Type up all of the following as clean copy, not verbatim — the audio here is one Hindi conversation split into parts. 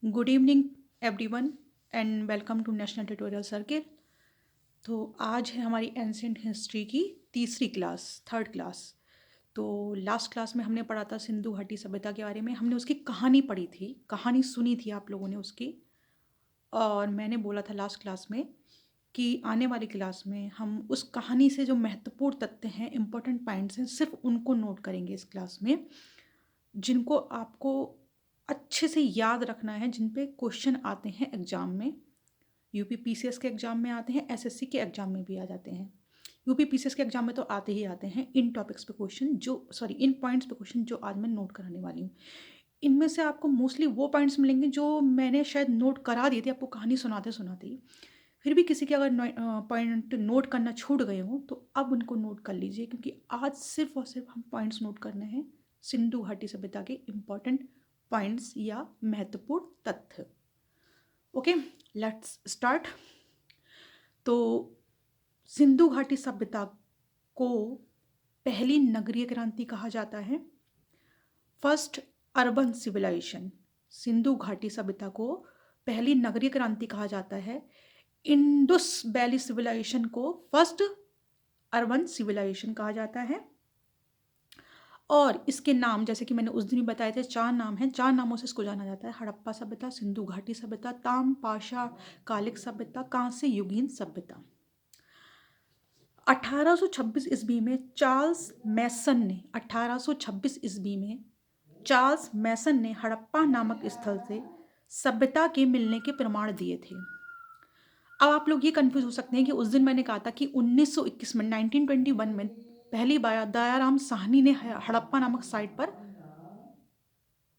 Good evening everyone and welcome to national tutorial circle. तो आज है हमारी एंशिएंट हिस्ट्री की तीसरी क्लास, थर्ड क्लास। तो लास्ट क्लास में हमने पढ़ा था सिंधु घाटी सभ्यता के बारे में। हमने उसकी कहानी पढ़ी थी, कहानी सुनी थी आप लोगों ने उसकी। और मैंने बोला था लास्ट क्लास में कि आने वाली क्लास में हम उस कहानी से जो महत्वपूर्ण तथ्य हैं, इंपॉर्टेंट पॉइंट्स हैं, सिर्फ उनको नोट करेंगे इस क्लास में, जिनको आपको अच्छे से याद रखना है, जिन पे क्वेश्चन आते हैं एग्जाम में। यूपी पीसीएस के एग्जाम में आते हैं, एसएससी के एग्जाम में भी आ जाते हैं। यूपी पीसीएस के एग्जाम में तो आते ही आते हैं इन टॉपिक्स पे क्वेश्चन, इन पॉइंट्स पे क्वेश्चन जो आज मैं नोट कराने वाली हूँ। इनमें से आपको मोस्टली वो पॉइंट्स मिलेंगे जो मैंने शायद नोट करा दिए थे आपको कहानी सुनाते सुनाते ही। फिर भी किसी के अगर पॉइंट नोट करना छूट गए हों तो अब उनको नोट कर लीजिए, क्योंकि आज सिर्फ और सिर्फ हम पॉइंट्स नोट करने हैं, सिंधु घाटी सभ्यता के इम्पॉर्टेंट पॉइंट्स या महत्वपूर्ण तथ्य। Okay, let's start. तो सिंधु घाटी सभ्यता को पहली नगरीय क्रांति कहा जाता है, फर्स्ट अर्बन सिविलाइजेशन। सिंधु घाटी सभ्यता को पहली नगरीय क्रांति कहा जाता है। इंडस वैली सिविलाइजेशन को फर्स्ट अर्बन सिविलाइजेशन कहा जाता है। और इसके नाम, जैसे कि मैंने उस दिन भी बताए थे, चार नाम हैं, चार नामों से इसको जाना जाता है: हड़प्पा सभ्यता, सिंधु घाटी सभ्यता, ताम पाषाण कालिक सभ्यता, कांस्य युगीन सभ्यता। 1826 ईस्वी में चार्ल्स मैसन ने 1826 ईस्वी में चार्ल्स मैसन ने हड़प्पा नामक स्थल से सभ्यता के मिलने के प्रमाण दिए थे। अब आप लोग ये कंफ्यूज हो सकते हैं कि उस दिन मैंने कहा था कि 1921 में 1921 में पहली बार दयाराम साहनी ने हड़प्पा नामक साइट पर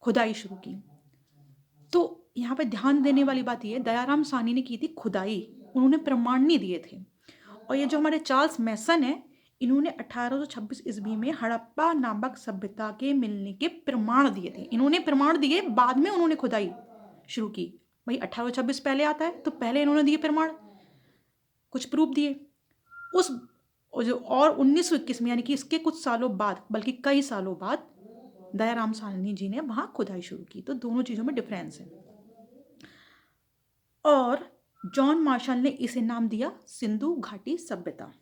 खुदाई शुरू की। तो यहाँ पे ध्यान देने वाली बात ये, दयाराम साहनी ने की थी खुदाई, उन्होंने प्रमाण नहीं दिए थे। और ये जो हमारे चार्ल्स मैसन है, इन्होंने 1826 ईस्वी में हड़प्पा नामक सभ्यता के मिलने के प्रमाण दिए थे। इन्होंने प्रमाण दिए, बाद में उन्होंने खुदाई शुरू की। भाई 1826 पहले आता है तो पहले इन्होंने दिए प्रमाण, कुछ प्रूफ दिए। उस और 1921 में, यानी कि इसके कुछ सालों बाद, बल्कि कई सालों बाद, दयाराम साहनी जी ने वहां खुदाई शुरू की। तो दोनों चीजों में डिफरेंस है। और जॉन मार्शल ने इसे नाम दिया सिंधु घाटी सभ्यता।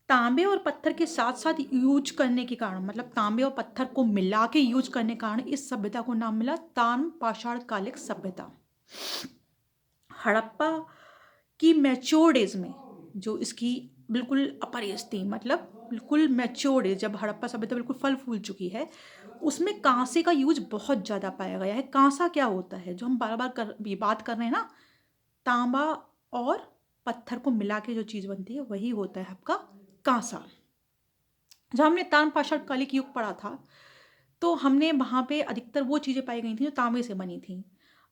तांबे और पत्थर के साथ साथ यूज करने के कारण, मतलब तांबे और पत्थर को मिला के यूज करने के कारण इस सभ्यता को नाम मिला ताम पाषाण कालिक सभ्यता। हड़प्पा की मैच्योर एज में, जो इसकी बिल्कुल अपर एज थी, मतलब बिल्कुल मैच्योर एज, जब हड़प्पा सभ्यता बिल्कुल फल फूल चुकी है, उसमें कांसे का यूज बहुत ज़्यादा पाया गया है। कांसा क्या होता है, जो हम बार बार बात कर रहे हैं ना, तांबा और पत्थर को मिला के जो चीज़ बनती है वही होता है आपका कांसा। जब हमने ताम पाषाण कालिक युग पढ़ा था तो हमने वहाँ पे अधिकतर वो चीज़ें पाई गई थी जो तांबे से बनी थी।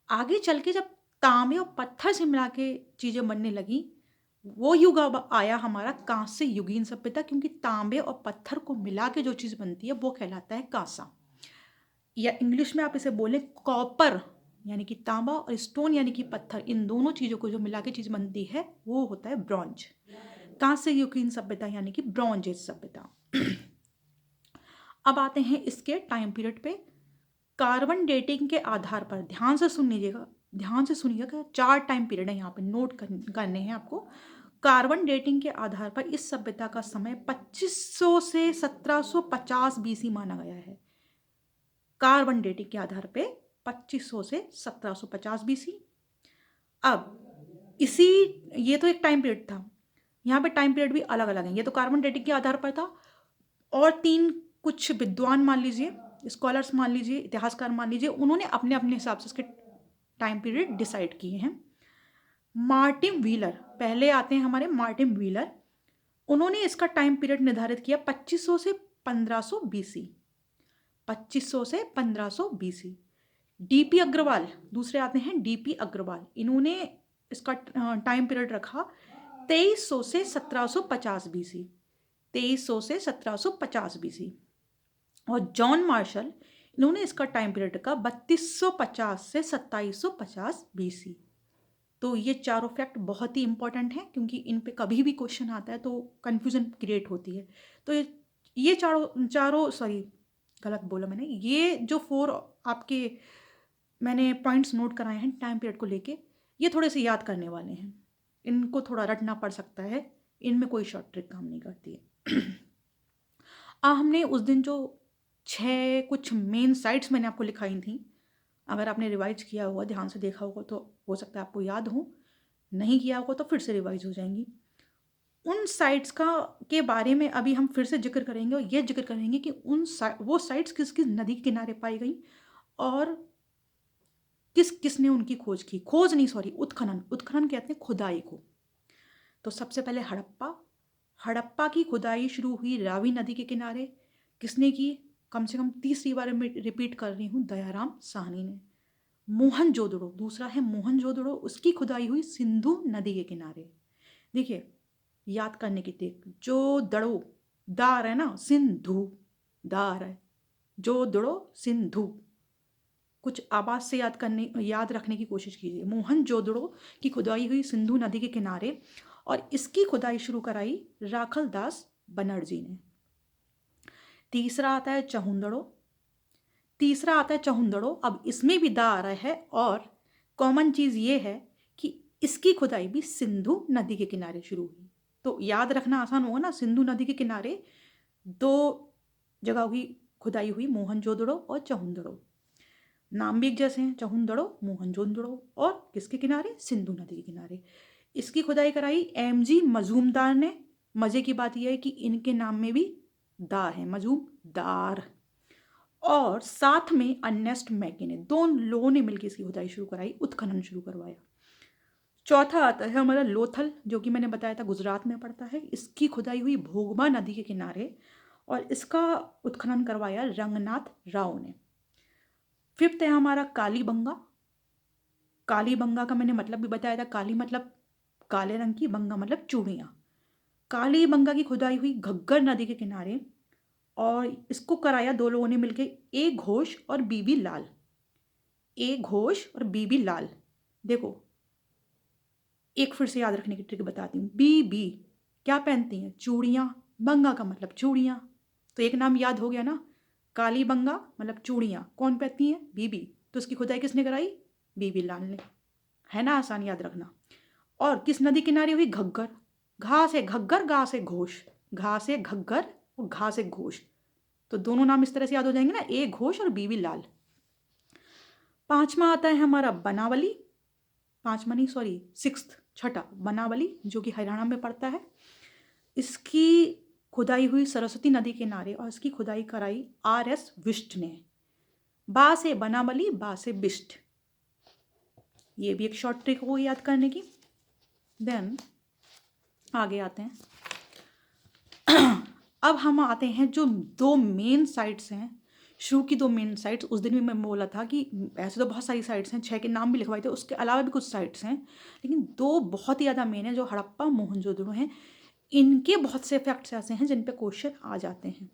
आगे चल के जब तांबे और पत्थर से मिला के चीज़ें बनने लगी, वो युग अब आया हमारा कांस्य युगीन सभ्यता, क्योंकि तांबे और पत्थर को मिला के जो चीज़ बनती है वो कहलाता है कांसा, या इंग्लिश में आप इसे बोलें कॉपर, यानी कि तांबा, और स्टोन यानी कि पत्थर। इन दोनों चीज़ों को जो मिला के चीज़ बनती है वो होता है ब्रॉन्ज। कांस्य युगीन सभ्यता यानी कि ब्रॉन्ज एज सभ्यता। अब आते हैं इसके टाइम पीरियड पे। कार्बन डेटिंग के आधार पर, ध्यान से सुनिएगा कि चार टाइम पीरियड है यहाँ पे, नोट करने हैं आपको। कार्बन डेटिंग के आधार पर इस सभ्यता का समय 2500 से 1750 बीसी माना गया है। कार्बन डेटिंग के आधार पे 2500 से 1750 बीसी। अब इसी, ये तो एक टाइम पीरियड था, यहाँ पे टाइम पीरियड भी अलग अलग है। ये तो कार्बन डेटिंग के आधार पर था, और तीन कुछ विद्वान मान लीजिए, स्कॉलर्स मान लीजिए, इतिहासकार मान लीजिए, उन्होंने अपने अपने हिसाब से इसके टाइम पीरियड डिसाइड किए हैं। मार्टिन व्हीलर पहले आते हैं हमारे, मार्टिन व्हीलर, उन्होंने इसका टाइम पीरियड निर्धारित किया 2500 से 1500 बीसी। 2500 से 1500 बीसी। डीपी अग्रवाल दूसरे आते हैं, डीपी अग्रवाल, इन्होंने इसका टाइम पीरियड रखा 2300 से 1750 बीसी। 2300 से 1750 बीसी। और जॉन मार्शल, इन्होंने इसका टाइम पीरियड रखा 3250 से 2750 बीसी। तो ये चारों फैक्ट बहुत ही इंपॉर्टेंट हैं, क्योंकि इन पे कभी भी क्वेश्चन आता है तो कन्फ्यूजन क्रिएट होती है। तो ये चारों चारों सॉरी, गलत बोला मैंने, ये जो फोर आपके मैंने पॉइंट्स नोट कराए हैं टाइम पीरियड को लेके, ये थोड़े से याद करने वाले हैं, इनको थोड़ा रटना पड़ सकता है, इनमें कोई शॉर्ट ट्रिक काम नहीं करती है। हमने उस दिन जो 6 कुछ मेन साइट्स मैंने आपको लिखाई थी, अगर आपने रिवाइज किया होगा, ध्यान से देखा होगा तो हो सकता है आपको याद हो, नहीं किया होगा तो फिर से रिवाइज हो जाएंगी। उन साइट्स का के बारे में अभी हम फिर से जिक्र करेंगे और ये जिक्र करेंगे कि वो साइट्स किस किस नदी के किनारे पाई गई और किस किसने उनकी खोज की, खोज नहीं सॉरी, उत्खनन, उत्खनन कहते हैं खुदाई को। तो सबसे पहले हड़प्पा, हड़प्पा की खुदाई शुरू हुई रावी नदी के किनारे, किसने की, कम से कम तीसरी बार मैं रिपीट कर रही हूँ, दयाराम साहनी ने। मोहनजोदड़ो, दूसरा है मोहनजोदड़ो, उसकी खुदाई हुई सिंधु नदी के किनारे। देखिए याद करने की टेक, जो दड़ो, दार है ना, सिंधु, दार है, जो दड़ो सिंधु, कुछ आवाज से याद रखने की कोशिश कीजिए। मोहनजोदड़ो की खुदाई हुई सिंधु नदी के किनारे और इसकी खुदाई शुरू कराई राखल दास बनर्जी ने। तीसरा आता है चहुंदड़ो, तीसरा आता है चहुंदड़ो। अब इसमें भी दा आ रहा है और कॉमन चीज़ ये है कि इसकी खुदाई भी सिंधु नदी के किनारे शुरू हुई। तो याद रखना आसान होगा ना, सिंधु नदी के किनारे 2 जगह हुई खुदाई हुई, मोहनजोदड़ो और चहुंदड़ो। नाम भी एक जैसे हैं, चहुंदड़ो, मोहनजोदड़ो, और किसके किनारे, सिंधु नदी के किनारे। इसकी खुदाई कराई एमजी मजूमदार ने। मज़े की बात यह है कि इनके नाम में भी दा है, मजूमदार। और साथ में अर्नेस्ट मैकी ने, दोनों लोगों ने मिलकर इसकी खुदाई शुरू कराई, उत्खनन शुरू करवाया। चौथा आता है हमारा लोथल, जो कि मैंने बताया था गुजरात में पड़ता है। इसकी खुदाई हुई भोगमा नदी के किनारे और इसका उत्खनन करवाया रंगनाथ राव ने। फिफ्थ है हमारा कालीबंगा। कालीबंगा का मैंने मतलब भी बताया था, काली मतलब काले रंग की, बंगा मतलब चूड़ियाँ। कालीबंगा की खुदाई हुई घग्गर नदी के किनारे और इसको कराया 2 लोगों ने मिलकर, ए घोष और बीबी लाल। ए घोष और बीबी लाल। देखो एक फिर से याद रखने की ट्रिक बताती हूँ। बीबी क्या पहनती हैं, चूड़ियाँ, बंगा का मतलब चूड़ियाँ, तो एक नाम याद हो गया ना, काली बंगा मतलब चूड़ियाँ, कौन पहनती हैं, बीबी। तो उसकी खुदाई किसने कराई, बीबी लाल ने, है ना आसान याद रखना। और किस नदी किनारे हुई, घग्गर। घा से घग्गर, गा से घोष, घा से घग्गर और घा से घोष, तो दोनों नाम इस तरह से याद हो जाएंगे ना, ए घोष और बीबी लाल। पांचवा आता है हमारा बनावली, पांचवा नहीं सॉरी सिक्स्थ, छठा बनावली, जो कि हरियाणा में पड़ता है। इसकी खुदाई हुई सरस्वती नदी के किनारे और इसकी खुदाई कराई आर.एस. बिष्ट ने। बा से बनावली, बा से बिष्ट, ये भी एक शॉर्ट ट्रिक हो याद करने की। देन आगे आते हैं। अब हम आते हैं जो 2 मेन साइट्स हैं, शुरू की 2 मेन साइट्स। उस दिन भी मैं बोला था कि ऐसे तो बहुत सारी साइट्स हैं, 6 के नाम भी लिखवाए थे, उसके अलावा भी कुछ साइट्स हैं, लेकिन 2 बहुत ही ज़्यादा मेन है, जो हड़प्पा मोहनजोदड़ो हैं। इनके बहुत से फैक्ट्स ऐसे हैं जिन पे क्वेश्चन आ जाते हैं।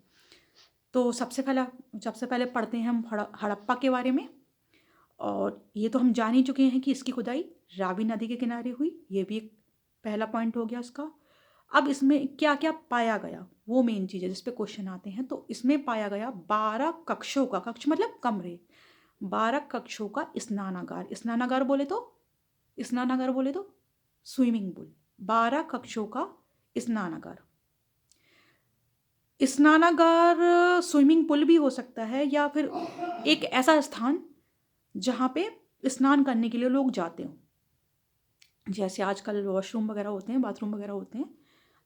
तो सबसे पहले पढ़ते हैं हम हड़प्पा के बारे में। और ये तो हम जान ही चुके हैं कि इसकी खुदाई रावी नदी के किनारे हुई, ये भी एक पहला पॉइंट हो गया इसका। अब इसमें क्या क्या पाया गया, वो मेन चीज़ है जिस पे क्वेश्चन आते हैं। तो इसमें पाया गया 12 कक्षों का, कक्ष मतलब कमरे, 12 कक्षों का स्नानागार। स्नानागार बोले तो स्विमिंग पूल, 12 कक्षों का स्नानागार। स्नानागार स्विमिंग पूल भी हो सकता है, या फिर एक ऐसा स्थान जहाँ पे स्नान करने के लिए लोग जाते हों, जैसे आजकल वॉशरूम वगैरह होते हैं, बाथरूम वगैरह होते हैं।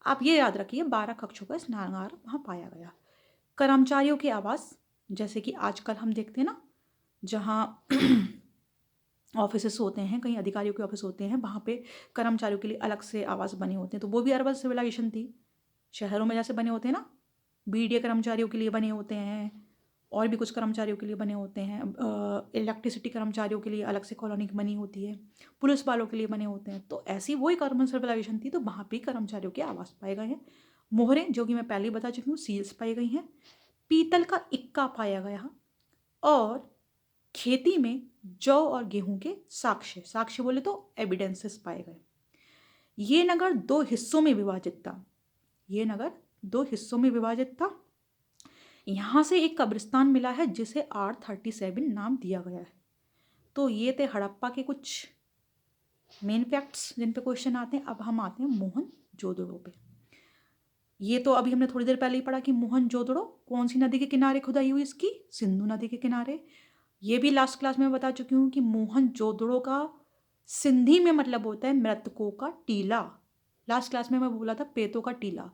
आप ये याद रखिए 12 कक्षों का स्नानागार वहाँ पाया गया। कर्मचारियों के आवास, जैसे कि आजकल हम देखते हैं ना, जहाँ ऑफिसेस होते हैं, कहीं अधिकारियों के ऑफिस होते हैं, वहाँ पे कर्मचारियों के लिए अलग से आवास बने होते हैं। तो वो भी अर्बन सिविलाइजेशन थी। शहरों में जैसे बने होते हैं ना, बीडीए कर्मचारियों के लिए बने होते हैं, और भी कुछ कर्मचारियों के लिए बने होते हैं, इलेक्ट्रिसिटी कर्मचारियों के लिए अलग से कॉलोनी बनी होती है, पुलिस वालों के लिए बने होते हैं। तो ऐसी वही अर्बन सिविलाइजेशन थी, तो वहाँ पे कर्मचारियों के आवास पाए गए हैं। मोहरें, जो कि मैं पहले ही बता चुकी हूँ, सील्स पाई गई हैं। पीतल का इक्का पाया गया, और खेती में जौ और गेहूं के साक्ष्य बोले तो एविडेंसेस पाए गए। ये नगर 2 हिस्सों में विभाजित था, ये नगर 2 हिस्सों में विभाजित था। यहाँ से एक कब्रिस्तान मिला है जिसे R37 नाम दिया गया है। तो ये थे हड़प्पा के कुछ मेन फैक्ट्स जिन पे क्वेश्चन आते हैं। अब हम आते हैं मोहनजोदड़ो पे। ये तो अभी हमने थोड़ी देर पहले ही पढ़ा कि मोहनजोदड़ो कौन सी नदी के किनारे खुदाई हुई इसकी, सिंधु नदी के किनारे। ये भी लास्ट क्लास में बता चुकी हूँ कि मोहनजोदड़ो का सिंधी में मतलब होता है मृतकों का टीला। लास्ट क्लास में मैं बोला था प्रेतों का टीला,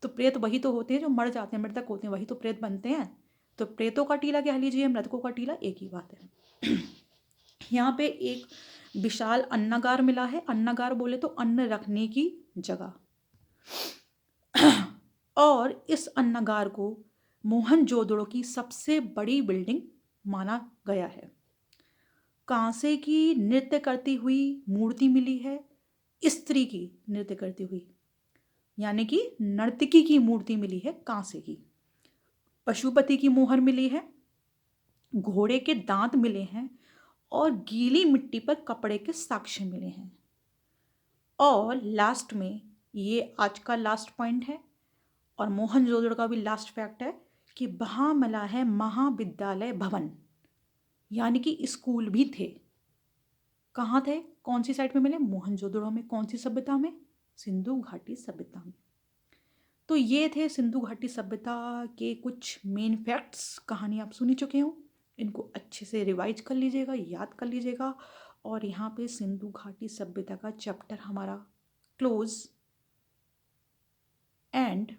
तो प्रेत वही तो होते हैं जो मर जाते हैं, मृतक होते हैं, वही तो प्रेत बनते हैं। तो प्रेतों का टीला कह लीजिए, मृतकों का टीला एक ही बात है। यहाँ पे एक विशाल अन्नागार मिला है। अन्नागार बोले तो अन्न रखने की जगह। और इस अन्नागार को मोहनजोदड़ो की सबसे बड़ी बिल्डिंग माना गया है। कांसे की नृत्य करती हुई मूर्ति मिली है, स्त्री की नृत्य करती हुई, यानी कि नर्तकी की मूर्ति मिली है कांसे की। पशुपति की मोहर मिली है, घोड़े के दांत मिले हैं और गीली मिट्टी पर कपड़े के साक्ष्य मिले हैं। और लास्ट में ये आज का लास्ट पॉइंट है और मोहनजोदड़ो का भी लास्ट फैक्ट है कि वहाँ मिला है महाविद्यालय भवन, यानी कि स्कूल भी थे। कहाँ थे, कौन सी साइड में मिले, मोहनजोदड़ो में। कौन सी सभ्यता में, सिंधु घाटी सभ्यता में। तो ये थे सिंधु घाटी सभ्यता के कुछ मेन फैक्ट्स। कहानी आप सुन ही चुके हो, इनको अच्छे से रिवाइज कर लीजिएगा, याद कर लीजिएगा। और यहाँ पे सिंधु घाटी सभ्यता का चैप्टर हमारा क्लोज। एंड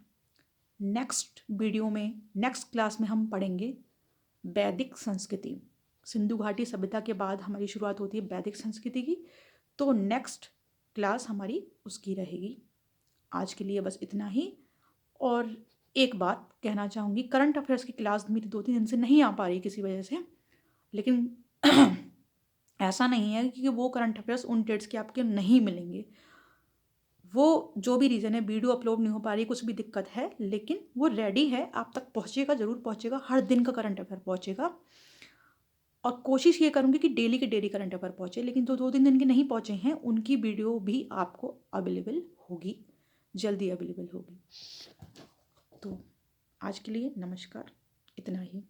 नेक्स्ट वीडियो में, नेक्स्ट क्लास में हम पढ़ेंगे वैदिक संस्कृति। सिंधु घाटी सभ्यता के बाद हमारी शुरुआत होती है वैदिक संस्कृति की, तो नेक्स्ट क्लास हमारी उसकी रहेगी। आज के लिए बस इतना ही। और एक बात कहना चाहूँगी, करंट अफेयर्स की क्लास मेरी 2-3 दिन से नहीं आ पा रही किसी वजह से, लेकिन ऐसा नहीं है कि वो करंट अफेयर्स उन डेट्स के आपके नहीं मिलेंगे। वो जो भी रीज़न है, वीडियो अपलोड नहीं हो पा रही, कुछ भी दिक्कत है, लेकिन वो रेडी है, आप तक पहुँचेगा, ज़रूर पहुँचेगा। हर दिन का करंट अफेयर पहुँचेगा और कोशिश ये करूँगी कि डेली के डेली करंट अफेयर पहुँचे। लेकिन जो 2-3 दिन के नहीं पहुँचे हैं उनकी वीडियो भी आपको अवेलेबल होगी, जल्दी अवेलेबल होगी। तो आज के लिए नमस्कार, इतना ही।